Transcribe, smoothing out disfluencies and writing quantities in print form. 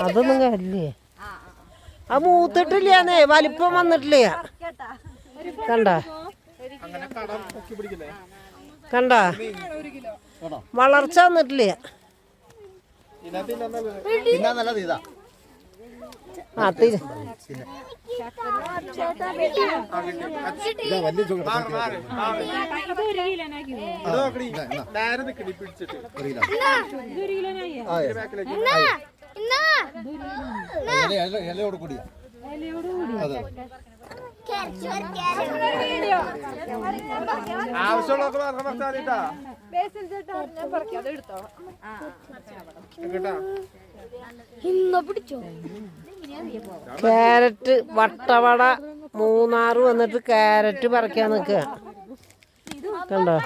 അതൊന്നും കാര്യല്ലേ, അത് മൂത്തിട്ടില്ലേ, വലിപ്പം വന്നിട്ടില്ല. കണ്ട കണ്ട വളർച്ച വന്നിട്ടില്ല. ക്യാരറ്റ് വട്ടവട മൂന്നാറ് വന്നിട്ട് ക്യാരറ്റ് പറിക്കാൻ നിൽക്കുക. കണ്ടോ?